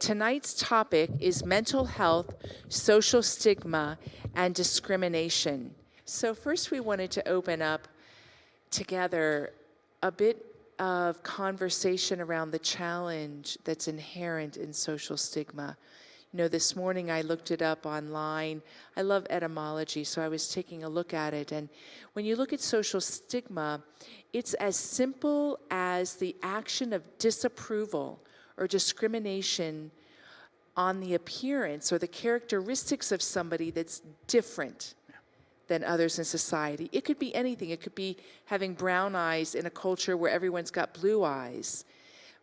Tonight's topic is mental health, social stigma, and discrimination. So, first, we wanted to open up together a bit of conversation around the challenge that's inherent in social stigma. You know, this morning I looked it up online. I love etymology, so I was taking a look at it. And when you look at social stigma, it's as simple as the action of disapproval or discrimination on the appearance or the characteristics of somebody that's different than others in society. It could be anything. It could be having brown eyes in a culture where everyone's got blue eyes.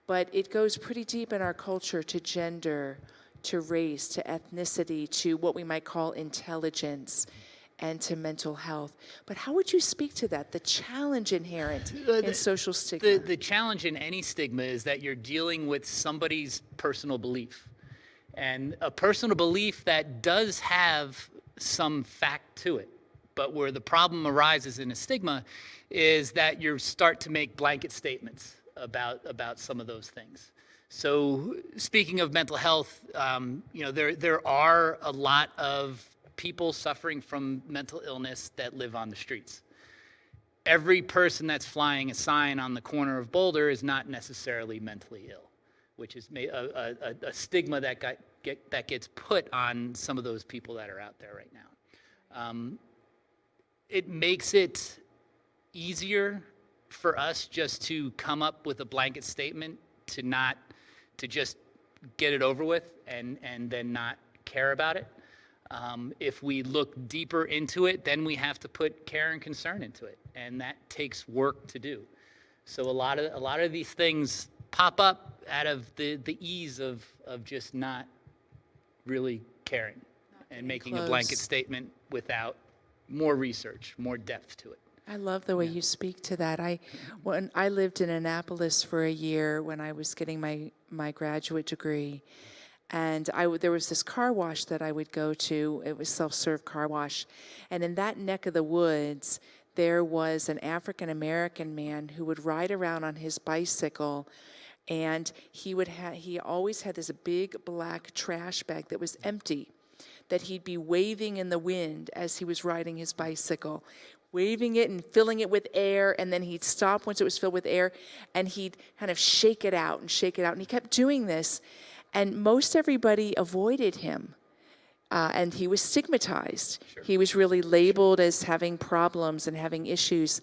But it goes pretty deep in our culture to gender, to race, to ethnicity, to what we might call intelligence, and to mental health. But how would you speak to that, the challenge inherent in social stigma? The challenge in any stigma is that you're dealing with somebody's personal belief. And a personal belief that does have some fact to it. But where the problem arises in a stigma is that you start to make blanket statements about some of those things. So speaking of mental health, there are a lot of people suffering from mental illness that live on the streets. Every person that's flying a sign on the corner of Boulder is not necessarily mentally ill, which is a stigma that gets put on some of those people that are out there right now. It makes it easier for us just to come up with a blanket statement to just get it over with and then not care about it. If we look deeper into it, then we have to put care and concern into it, and that takes work to do. So a lot of these things pop up out of the ease of just not really caring and making a blanket statement without more research, more depth to it. I love the way you speak to that. When I lived in Annapolis for a year when I was getting my graduate degree, and there was this car wash that I would go to. It was self-serve car wash, and in that neck of the woods, there was an African-American man who would ride around on his bicycle, and he always had this big black trash bag that was empty, that he'd be waving in the wind as he was riding his bicycle, waving it and filling it with air, and then he'd stop once it was filled with air, and he'd kind of shake it out, and he kept doing this, and most everybody avoided him, and he was stigmatized. Sure. He was really labeled as having problems and having issues,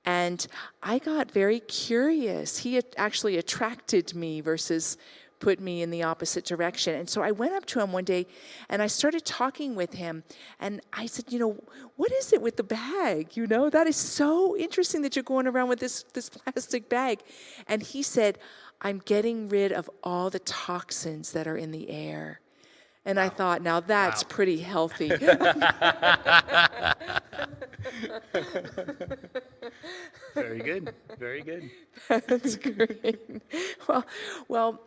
and I got very curious. He had actually attracted me versus put me in the opposite direction. And so I went up to him one day and I started talking with him, and I said, what is it with the bag? That is so interesting that you're going around with this plastic bag. And he said, I'm getting rid of all the toxins that are in the air. And wow. I thought, now that's pretty healthy. Very good. Very good. That's great. Well,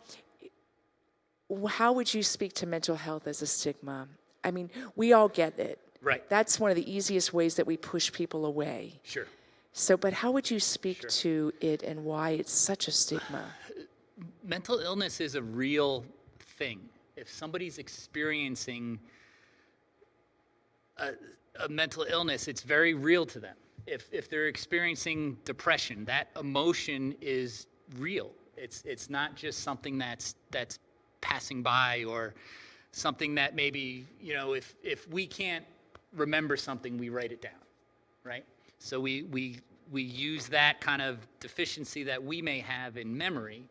how would you speak to mental health as a stigma? I mean, we all get it. Right. That's one of the easiest ways that we push people away. Sure. So, but how would you speak to it and why it's such a stigma? Mental illness is a real thing. If somebody's experiencing a mental illness, it's very real to them. If they're experiencing depression, that emotion is real. It's not just something that's passing by, or something that maybe, if we can't remember something, we write it down, right? So we use that kind of deficiency that we may have in memory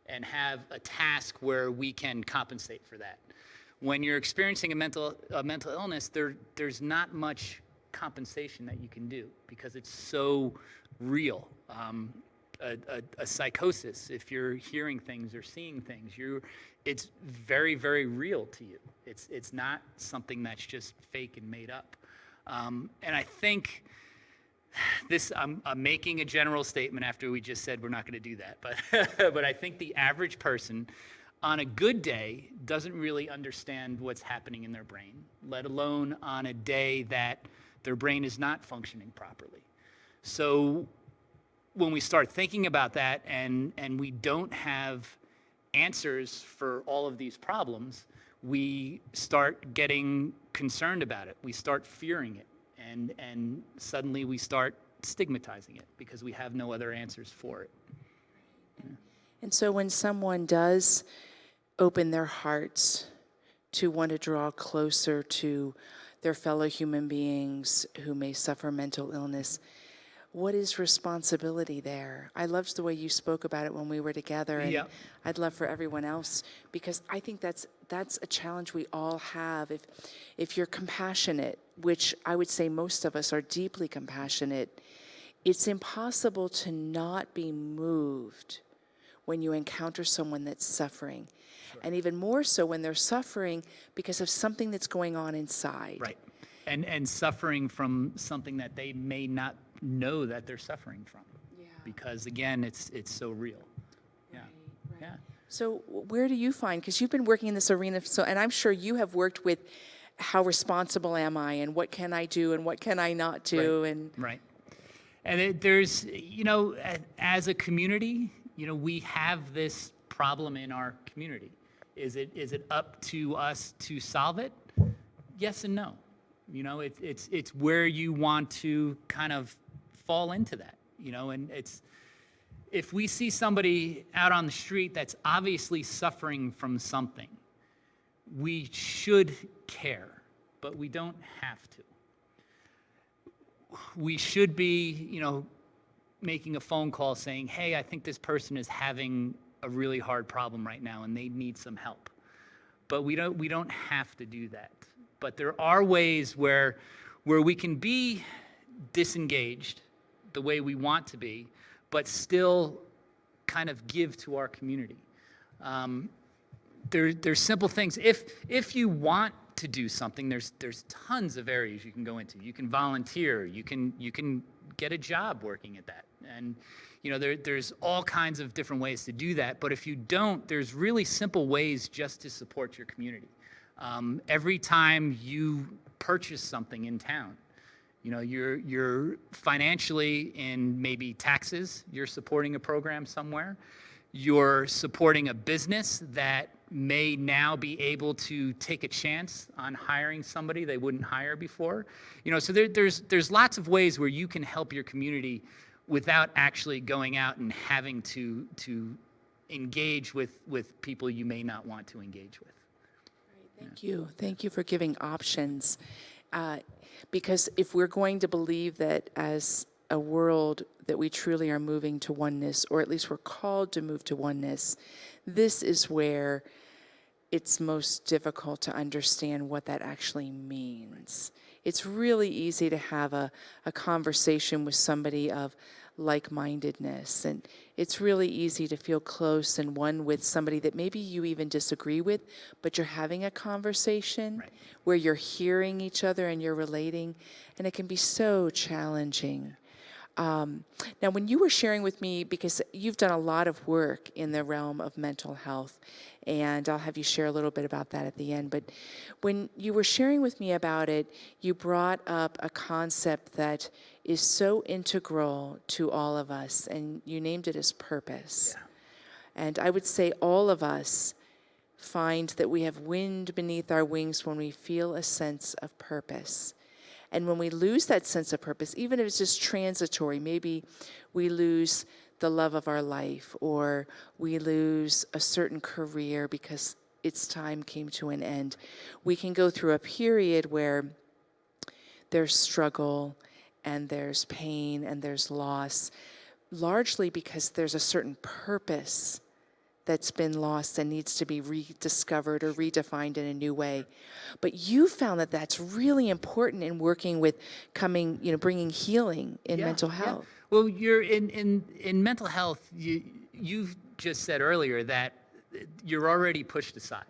and have a task where we can compensate for that. When you're experiencing a mental illness, there's not much compensation that you can do because it's so real. A psychosis, if you're hearing things or seeing things, it's very, very real to you. It's not something that's just fake and made up. And I think I'm making a general statement after we just said we're not going to do that, but I think the average person on a good day doesn't really understand what's happening in their brain, let alone on a day that their brain is not functioning properly. So when we start thinking about that and we don't have answers for all of these problems, we start getting concerned about it. We start fearing it. And suddenly we start stigmatizing it because we have no other answers for it. And so when someone does open their hearts to want to draw closer to their fellow human beings who may suffer mental illness, what is responsibility there? I loved the way you spoke about it when we were together, and Yeah. I'd love for everyone else, because I think that's a challenge we all have. If you're compassionate, which I would say most of us are deeply compassionate, it's impossible to not be moved when you encounter someone that's suffering. Sure. And even more so when they're suffering because of something that's going on inside. Right. And suffering from something that they may not know that they're suffering from. Yeah. Because again, it's so real. Yeah. Right. Yeah. So where do you find, because you've been working in this arena, and I'm sure you have worked with how responsible am I and what can I do and what can I not do? Right. And right. And there's, as a community, we have this problem in our community. Is it up to us to solve it? Yes and no. It's where you want to kind of fall into that, and if we see somebody out on the street that's obviously suffering from something, we should care, but we don't have to. We should be, making a phone call saying, hey, I think this person is having a really hard problem right now and they need some help. But we don't have to do that. But there are ways where we can be disengaged the way we want to be, but still kind of give to our community. There's simple things. If you want to do something, there's tons of areas you can go into. You can volunteer. You can get a job working at that. And there's all kinds of different ways to do that. But if you don't, there's really simple ways just to support your community. Every time you purchase something in town, you're financially in maybe taxes, you're supporting a program somewhere, you're supporting a business that may now be able to take a chance on hiring somebody they wouldn't hire before. So there's lots of ways where you can help your community without actually going out and having to engage with people you may not want to engage with. Thank you. Thank you for giving options. Because if we're going to believe that as a world that we truly are moving to oneness, or at least we're called to move to oneness, this is where it's most difficult to understand what that actually means. It's really easy to have a conversation with somebody of like-mindedness, and it's really easy to feel close and one with somebody that maybe you even disagree with, but you're having a conversation Right. where you're hearing each other and you're relating, and it can be so challenging. Now, when you were sharing with me, because you've done a lot of work in the realm of mental health, and I'll have you share a little bit about that at the end, but when you were sharing with me about it, you brought up a concept that is so integral to all of us, and you named it as purpose. Yeah. And I would say all of us find that we have wind beneath our wings when we feel a sense of purpose. And when we lose that sense of purpose, even if it's just transitory, maybe we lose the love of our life, or we lose a certain career because its time came to an end, we can go through a period where there's struggle and there's pain and there's loss, largely because there's a certain purpose that's been lost and needs to be rediscovered or redefined in a new way. But you found that that's really important in working with bringing healing in mental health. Yeah. Well, you're in mental health, you've just said earlier that you're already pushed aside.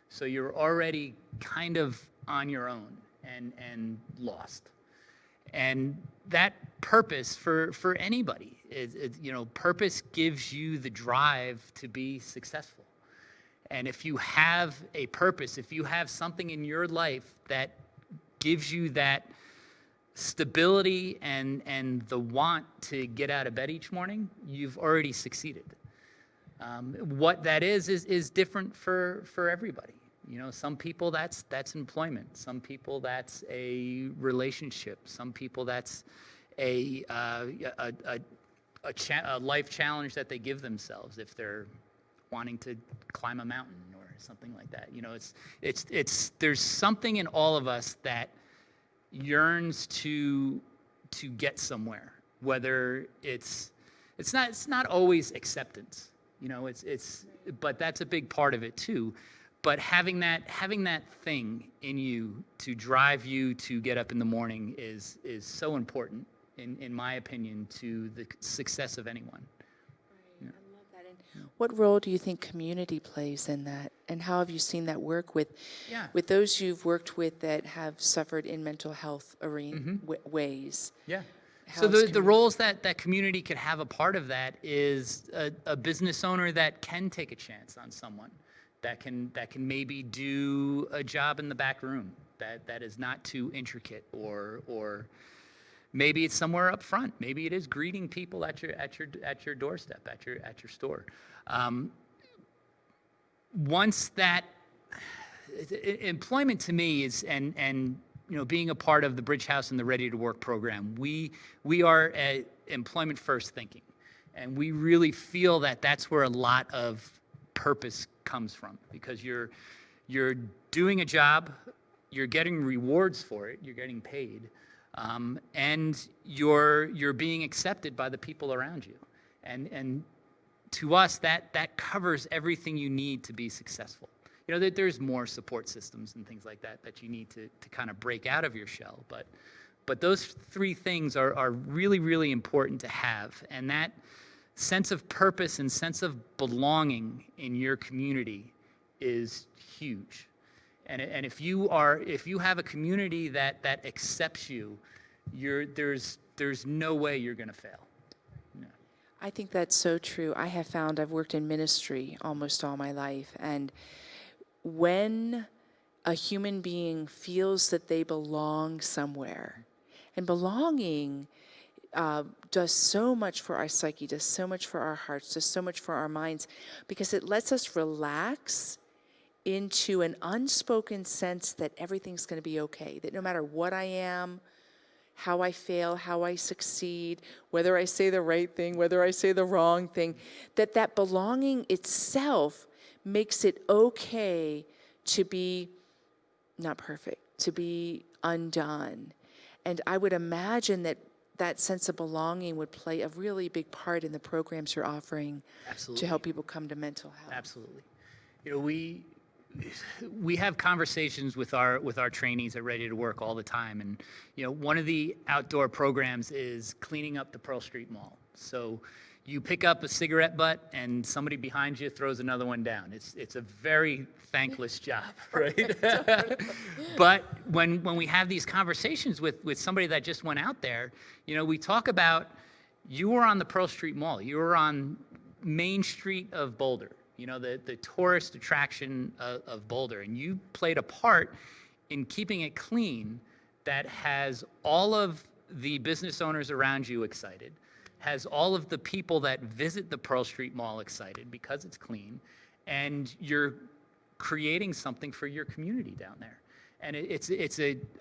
So you're already kind of on your own and lost. And that purpose for anybody is purpose gives you the drive to be successful. And if you have a purpose, if you have something in your life that gives you that stability and the want to get out of bed each morning, you've already succeeded. What that is different for everybody. You know, some people that's employment. Some people that's a relationship. Some people that's a life challenge that they give themselves if they're wanting to climb a mountain or something like that. You know, it's there's something in all of us that yearns to get somewhere. Whether it's not always acceptance. You know, but that's a big part of it too. But having that thing in you to drive you to get up in the morning is so important, in my opinion, to the success of anyone. Right. I love that. And what role do you think community plays in that? And how have you seen that work with those you've worked with that have suffered in mental health arena ways? Yeah. How So is the roles that community could have a part of that is a business owner that can take a chance on someone, that can maybe do a job in the back room that is not too intricate, or maybe it's somewhere up front. Maybe it is greeting people at your doorstep, at your store. Once that employment to me is and you know, being a part of the Bridge House and the Ready to Work program, we are employment first thinking, and we really feel that that's where a lot of purpose comes from, because you're doing a job, you're getting rewards for it, you're getting paid, and you're being accepted by the people around you, and to us that covers everything you need to be successful. You know, there's more support systems and things like that you need to kind of break out of your shell, but those three things are really, really important to have, and that sense of purpose and sense of belonging in your community is huge. And if you have a community that accepts you, there's no way you're going to fail. No. I think that's so true. I have found I've worked in ministry almost all my life, and when a human being feels that they belong somewhere, and belonging does so much for our psyche, does so much for our hearts, does so much for our minds, because it lets us relax into an unspoken sense that everything's going to be okay, that no matter what I am, how I fail, how I succeed, whether I say the right thing, whether I say the wrong thing, that belonging itself makes it okay to be not perfect, to be undone. And I would imagine that sense of belonging would play a really big part in the programs you're offering. Absolutely. To help people come to mental health. Absolutely. You know, we have conversations with our trainees at Ready to Work all the time, and you know, one of the outdoor programs is cleaning up the Pearl Street Mall. So you pick up a cigarette butt and somebody behind you throws another one down. It's a very thankless job, right? But when we have these conversations with somebody that just went out there, you know, we talk about, you were on the Pearl Street Mall, you were on Main Street of Boulder, you know, the tourist attraction of Boulder, and you played a part in keeping it clean that has all of the business owners around you excited, has all of the people that visit the Pearl Street Mall excited because it's clean, and you're creating something for your community down there. And it's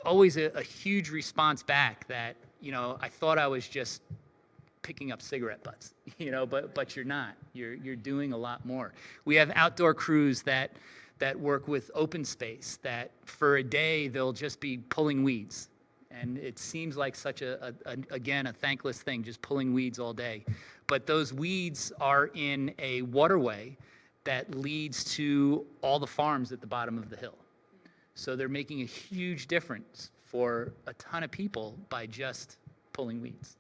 always a huge response back that, you know, I thought I was just picking up cigarette butts, you know, but you're not. You're doing a lot more. We have outdoor crews that work with open space, that for a day they'll just be pulling weeds. And it seems like such again, a thankless thing, just pulling weeds all day. But those weeds are in a waterway that leads to all the farms at the bottom of the hill. So they're making a huge difference for a ton of people by just pulling weeds.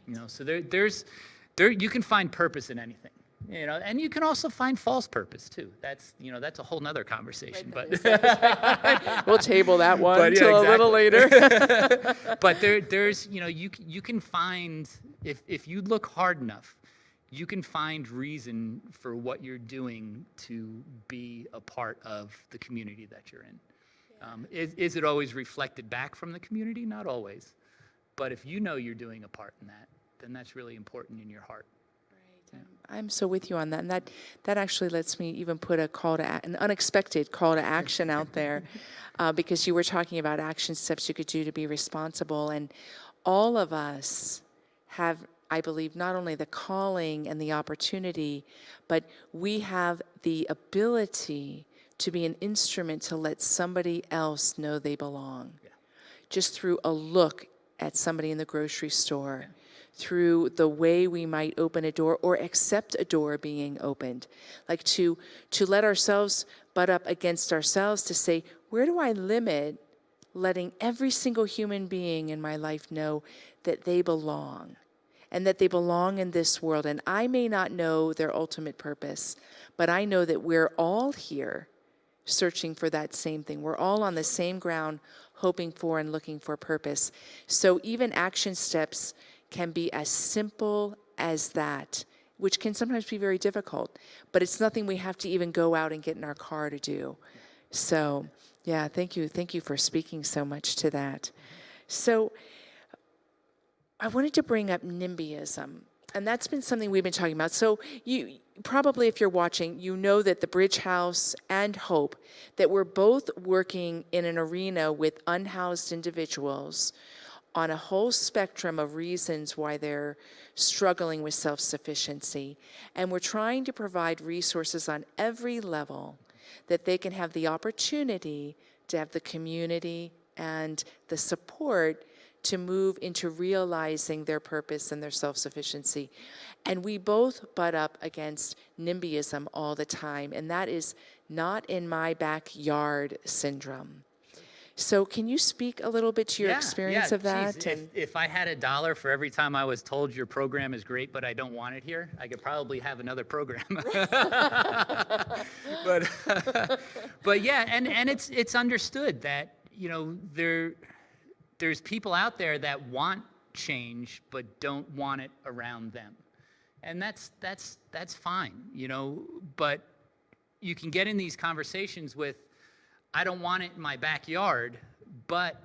You know, so you can find purpose in anything. You know, and you can also find false purpose too. That's a whole nother conversation. But we'll table that one yeah, until exactly. a little later. But there's you can find, if you look hard enough, you can find reason for what you're doing to be a part of the community that you're in. Yeah. Is it always reflected back from the community? Not always. But if you know you're doing a part in that, then that's really important in your heart. I'm so with you on that, and that actually lets me even put an unexpected call to action out there, because you were talking about action steps you could do to be responsible, and all of us have, I believe, not only the calling and the opportunity, but we have the ability to be an instrument to let somebody else know they belong. Yeah. Just through a look at somebody in the grocery store, through the way we might open a door or accept a door being opened. Like to let ourselves butt up against ourselves to say, where do I limit letting every single human being in my life know that they belong and that they belong in this world? And I may not know their ultimate purpose, but I know that we're all here searching for that same thing. We're all on the same ground, hoping for and looking for purpose. So even action steps can be as simple as that, which can sometimes be very difficult, but it's nothing we have to even go out and get in our car to do. So, yeah, thank you. Thank you for speaking so much to that. So, I wanted to bring up NIMBYism, and that's been something we've been talking about. So, you probably, if you're watching, you know that the Bridge House and Hope, that we're both working in an arena with unhoused individuals on a whole spectrum of reasons why they're struggling with self-sufficiency. And we're trying to provide resources on every level that they can have the opportunity to have the community and the support to move into realizing their purpose and their self-sufficiency. And we both butt up against NIMBYism all the time, and that is not in my backyard syndrome. So can you speak a little bit to your experience of that? Geez, if I had $1 for every time I was told your program is great, but I don't want it here, I could probably have another program. but yeah, and it's understood that, you know, there's people out there that want change but don't want it around them, and that's fine, you know. But you can get in these conversations with, I don't want it in my backyard, but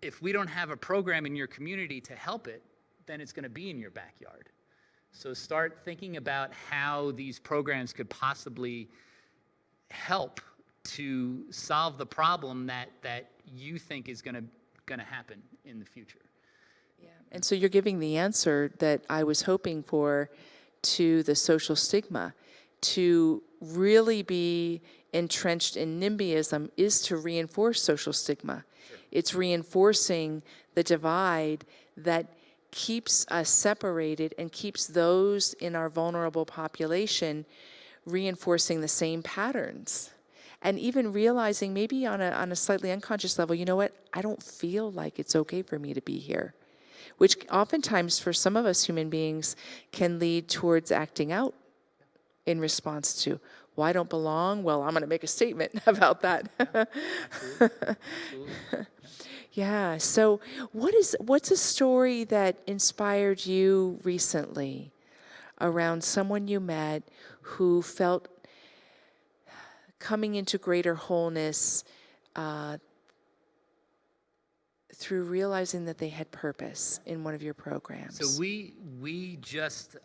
if we don't have a program in your community to help it, then it's going to be in your backyard. So start thinking about how these programs could possibly help to solve the problem that you think is going to happen in the future. Yeah. And so you're giving the answer that I was hoping for to the social stigma. To really be entrenched in NIMBYism is to reinforce social stigma. Sure. It's reinforcing the divide that keeps us separated and keeps those in our vulnerable population reinforcing the same patterns. And even realizing maybe on a slightly unconscious level, you know what, I don't feel like it's okay for me to be here. Which oftentimes for some of us human beings can lead towards acting out in response to, well, I don't belong. Well, I'm going to make a statement about that. Absolutely. Yeah. So what's a story that inspired you recently around someone you met who felt coming into greater wholeness through realizing that they had purpose in one of your programs? So we just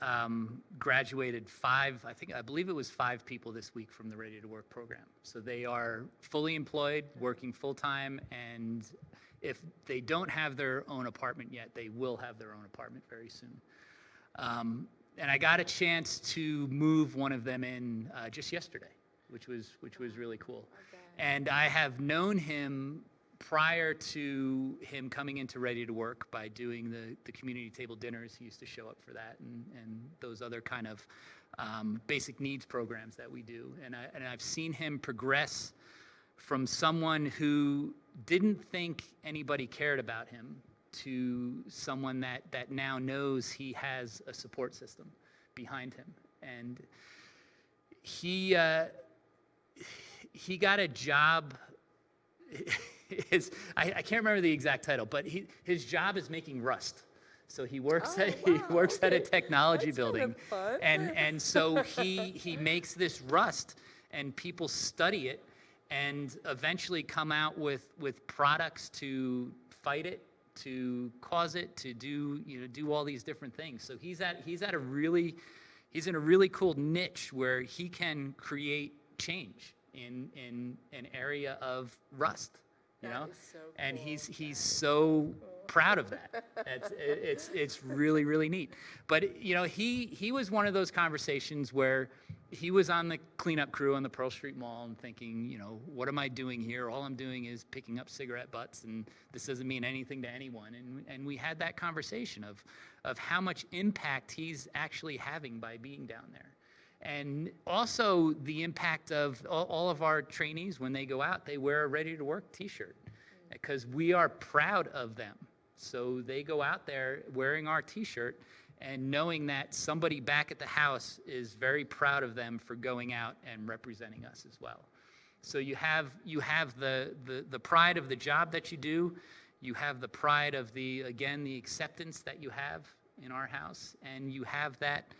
graduated I believe it was 5 people this week from the Ready to Work program. So they are fully employed, working full time, and if they don't have their own apartment yet, they will have their own apartment very soon. And I got a chance to move one of them in just yesterday, which was really cool. Okay. And I have known him prior to him coming into Ready to Work by doing the community table dinners. He used to show up for that and those other kind of basic needs programs that we do. And I've seen him progress from someone who didn't think anybody cared about him to someone that now knows he has a support system behind him. And he got a job. I can't remember the exact title, but his job is making rust. So he works at a technology building, kind of fun. and so he makes this rust, and people study it, and eventually come out with products to fight it, to cause it, to do all these different things. So he's at a really he's in a really cool niche where he can create change in an area of rust, you know? is so And cool. he's so proud of that. It's really, really neat. But, you know, he was one of those conversations where he was on the cleanup crew on the Pearl Street Mall and thinking, you know, what am I doing here? All I'm doing is picking up cigarette butts, and this doesn't mean anything to anyone. And we had that conversation of how much impact he's actually having by being down there. And also the impact of all of our trainees, when they go out, they wear a Ready to Work t-shirt because we are proud of them. So they go out there wearing our t-shirt and knowing that somebody back at the house is very proud of them for going out and representing us as well. So you have the pride of the job that you do. You have the pride of the acceptance that you have in our house, and you have that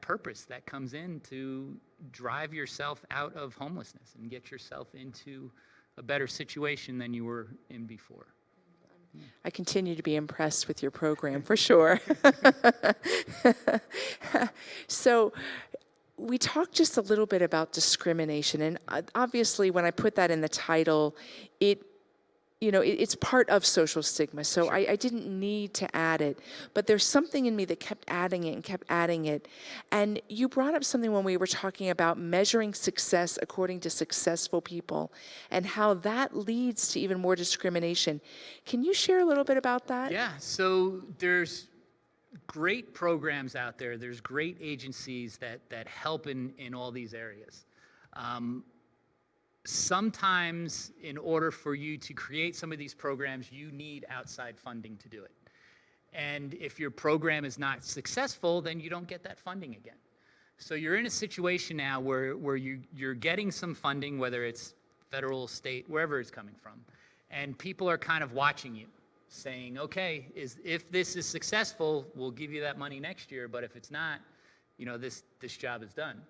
purpose that comes in to drive yourself out of homelessness and get yourself into a better situation than you were in before. I continue to be impressed with your program, for sure. So we talked just a little bit about discrimination, and obviously when I put that in the title, it's part of social stigma, so Sure. I didn't need to add it, but there's something in me that kept adding it and kept adding it. And you brought up something when we were talking about measuring success according to successful people and how that leads to even more discrimination. Can you share a little bit about that? Yeah, so there's great programs out there. There's great agencies that help in all these areas. Sometimes in order for you to create some of these programs, you need outside funding to do it. And if your program is not successful, then you don't get that funding again. So you're in a situation now where you're getting some funding, whether it's federal, state, wherever it's coming from, and people are kind of watching you, saying, okay, if this is successful, we'll give you that money next year, but if it's not, this job is done.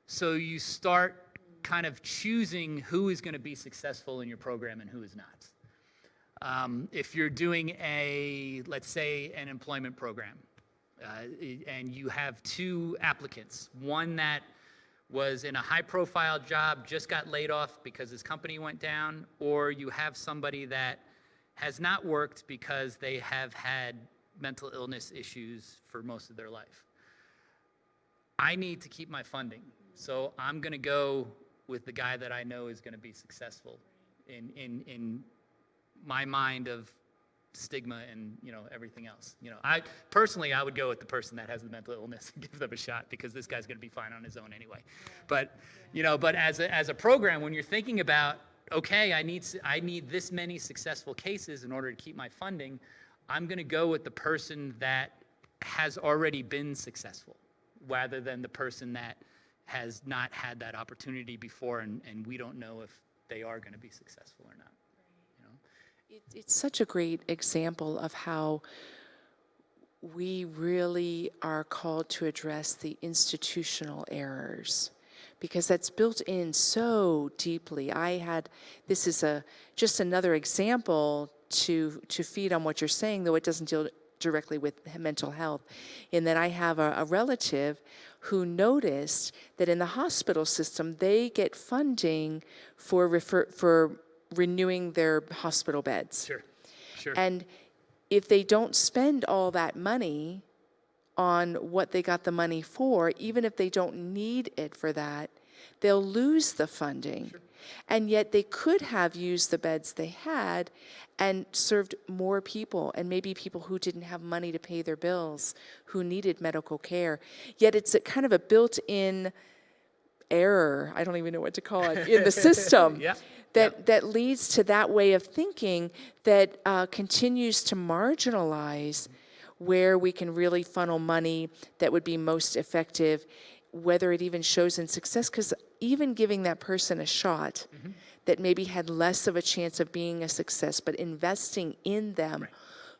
So you start kind of choosing who is going to be successful in your program and who is not. If you're doing let's say, an employment program, and you have two applicants, one that was in a high-profile job, just got laid off because his company went down, or you have somebody that has not worked because they have had mental illness issues for most of their life. I need to keep my funding, so I'm going to go with the guy that I know is going to be successful in my mind of stigma and everything else. I personally would go with the person that has the mental illness and give them a shot, because this guy's going to be fine on his own anyway. But but as a program, when you're thinking about, okay, I need this many successful cases in order to keep my funding, I'm going to go with the person that has already been successful, rather than the person that has not had that opportunity before, and we don't know if they are going to be successful or not. It's such a great example of how we really are called to address the institutional errors, because that's built in so deeply. This is just another example to feed on what you're saying, though it doesn't deal directly with mental health, in that I have a relative who noticed that in the hospital system, they get funding for renewing their hospital beds. Sure. And if they don't spend all that money on what they got the money for, even if they don't need it for that, they'll lose the funding. Sure. And yet they could have used the beds they had and served more people, and maybe people who didn't have money to pay their bills, who needed medical care. Yet it's a kind of a built-in error, I don't even know what to call it, in the system. Yeah. That leads to that way of thinking that continues to marginalize where we can really funnel money that would be most effective, whether it even shows in success. Because even giving that person a shot that maybe had less of a chance of being a success, but investing in them,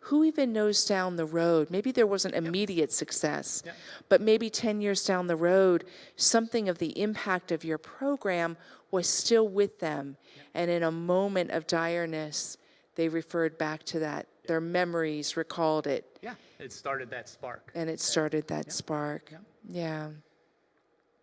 who even knows down the road, maybe there wasn't immediate success, but maybe 10 years down the road, something of the impact of your program was still with them. And in a moment of direness, they referred back to their memories recalled it, Yeah, it started that spark. and it started that spark. Yeah. Yeah.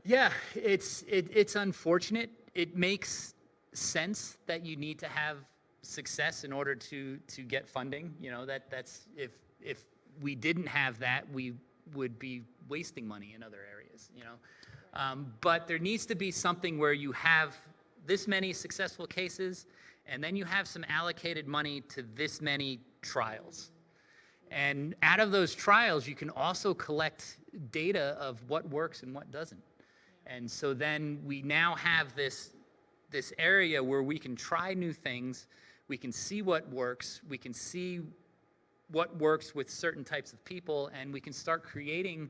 Yeah, it's unfortunate. It makes sense that you need to have success in order to get funding. You know, that's if we didn't have that, we would be wasting money in other areas. You know, but there needs to be something where you have this many successful cases, and then you have some allocated money to this many trials. And out of those trials, you can also collect data of what works and what doesn't. And so then we now have this area where we can try new things, we can see what works, we can see what works with certain types of people, and we can start creating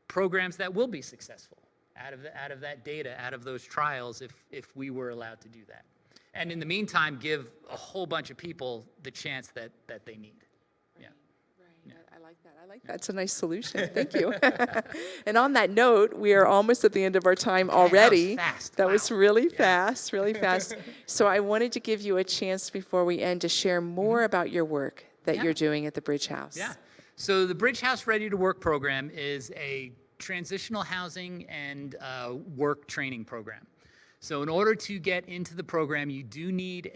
programs that will be successful out of that data, out of those trials, if we were allowed to do that. And in the meantime, give a whole bunch of people the chance that they need. Yeah. Right. I like that. I like that. That's a nice solution. Thank you. And on that note, we are almost at the end of our time already. That was fast. That Wow. was really fast, really fast. So I wanted to give you a chance before we end to share more about your work that Yeah. you're doing at the Bridge House. Yeah. So the Bridge House Ready to Work program is a transitional housing and work training program. So in order to get into the program, you do need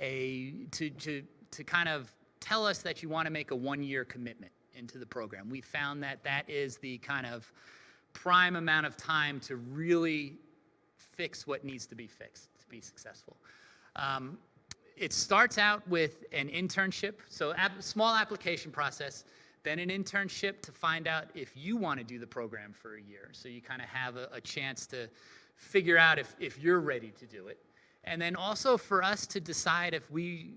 to kind of tell us that you want to make a 1-year commitment into the program. We found that that is the kind of prime amount of time to really fix what needs to be fixed to be successful. It starts out with an internship, so small application process, then an internship to find out if you want to do the program for a year. So you kind of have a chance to figure out if you're ready to do it. And then also for us to decide if we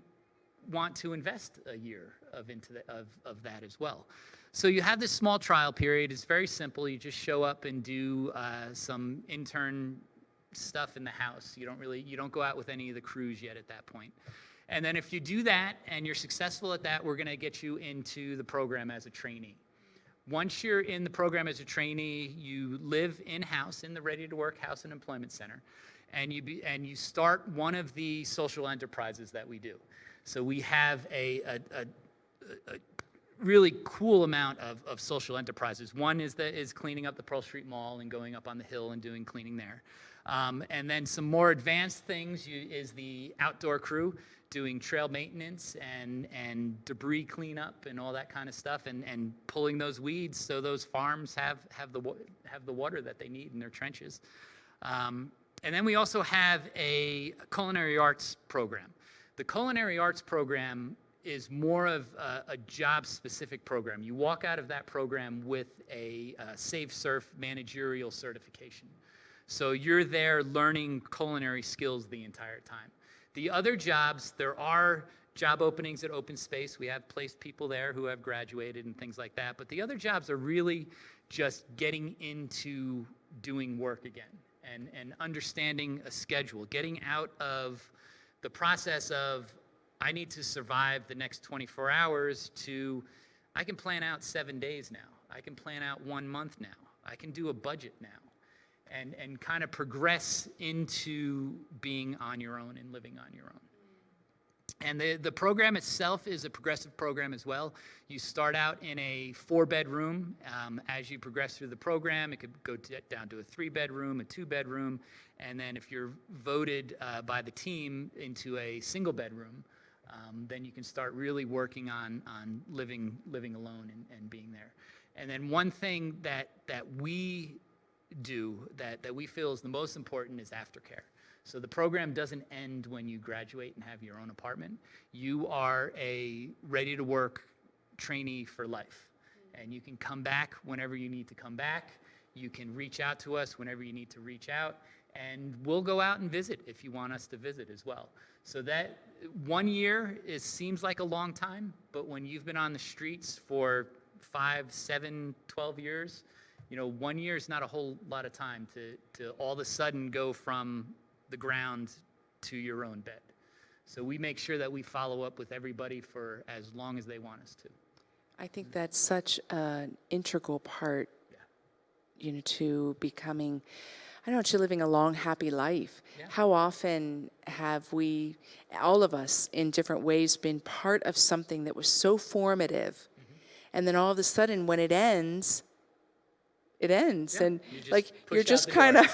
want to invest a year of that as well. So you have this small trial period. It's very simple. You just show up and do some intern stuff in the house. You don't go out with any of the crews yet at that point. And then if you do that and you're successful at that, we're going to get you into the program as a trainee. Once you're in the program as a trainee, you live in-house in the Ready to Work House and Employment Center, and you start one of the social enterprises that we do. So we have a really cool amount of social enterprises. One is cleaning up the Pearl Street Mall and going up on the hill and doing cleaning there. And then some more advanced things is the outdoor crew doing trail maintenance and debris cleanup and all that kind of stuff, and pulling those weeds so those farms have the water that they need in their trenches. And then we also have a culinary arts program. The culinary arts program is more of a job-specific program. You walk out of that program with a Safe Surf managerial certification. So you're there learning culinary skills the entire time. The other jobs, there are job openings at Open Space. We have placed people there who have graduated and things like that. But the other jobs are really just getting into doing work again and understanding a schedule, getting out of the process of I need to survive the next 24 hours to I can plan out 7 days now. I can plan out 1 month now. I can do a budget now. And kind of progress into being on your own and living on your own. And the program itself is a progressive program as well. You start out in a 4-bedroom. As you progress through the program, it could go down to a 3-bedroom, a 2-bedroom, and then if you're voted by the team into a single bedroom, then you can start really working on living alone and being there. And then one thing that we do that we feel is the most important is aftercare. So the program doesn't end when you graduate and have your own apartment. You are a ready-to-work trainee for life. And you can come back whenever you need to come back. You can reach out to us whenever you need to reach out. And we'll go out and visit if you want us to visit as well. So that 1 year seems like a long time, but when you've been on the streets for 5, 7, 12 years, 1 year is not a whole lot of time to all of a sudden go from the ground to your own bed. So we make sure that we follow up with everybody for as long as they want us to. I think that's such an integral part, to becoming, I don't know, to living a long, happy life. Yeah. How often have we, all of us in different ways, been part of something that was so formative, and then all of a sudden when it ends, Yeah, and you're just like you're pushed out just the kind door. of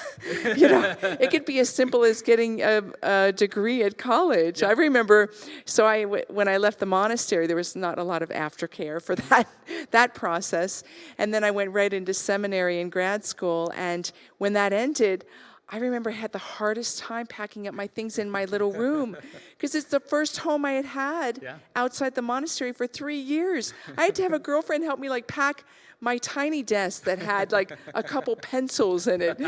it could be as simple as getting a degree at college. I remember, so when I left the monastery, there was not a lot of aftercare for that process, and then I went right into seminary and grad school, and when that ended, I remember I had the hardest time packing up my things in my little room because it's the first home I had had Yeah. outside the monastery for 3 years. I had to have a girlfriend help me like pack my tiny desk that had like a couple pencils in it,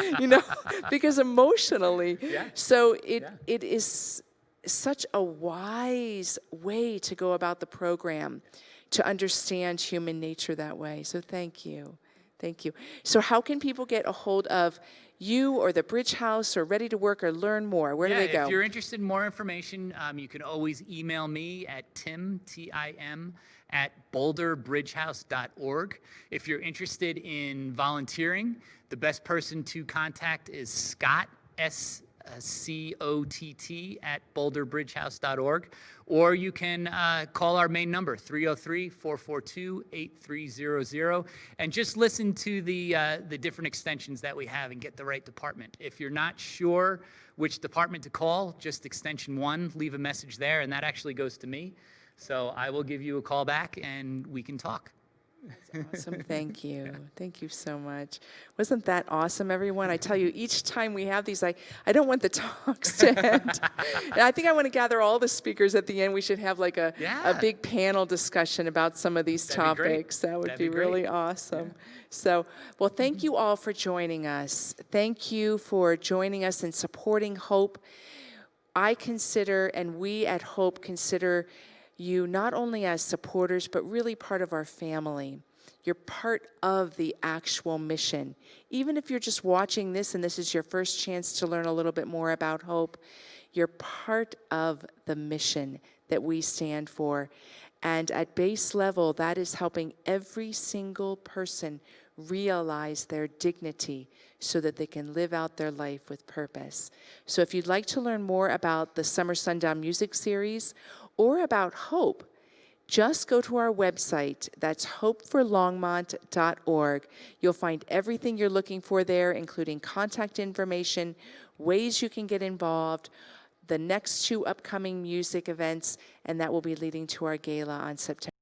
because emotionally. Yeah. So Yeah. it is such a wise way to go about the program, to understand human nature that way. So thank you. Thank you. So how can people get a hold of you or the Bridge House or Ready to Work or learn more? Where do they go? If you're interested in more information, you can always email me at Tim, at boulderbridgehouse.org. If you're interested in volunteering, the best person to contact is Scott, SCOTT, at boulderbridgehouse.org. Or you can call our main number, 303-442-8300, and just listen to the different extensions that we have and get the right department. If you're not sure which department to call, just extension 1, leave a message there, and that actually goes to me. So I will give you a call back, and we can talk. Awesome. Thank you. Thank you so much. Wasn't that awesome, everyone? I tell you, each time we have these, I don't want the talks to end. And I think I want to gather all the speakers at the end. We should have like a big panel discussion about some of these That'd be great. topics. That would That'd be be great. really awesome. So, well, thank you all for joining us. Thank you for joining us and supporting Hope. I consider, and we at Hope consider, you not only as supporters, but really part of our family. You're part of the actual mission. Even if you're just watching this and this is your first chance to learn a little bit more about Hope, you're part of the mission that we stand for. And at base level, that is helping every single person realize their dignity so that they can live out their life with purpose. So if you'd like to learn more about the Summer Sundown Music Series or about Hope, just go to our website. That's hopeforlongmont.org. You'll find everything you're looking for there, including contact information, ways you can get involved, the next 2 upcoming music events, and that will be leading to our gala on September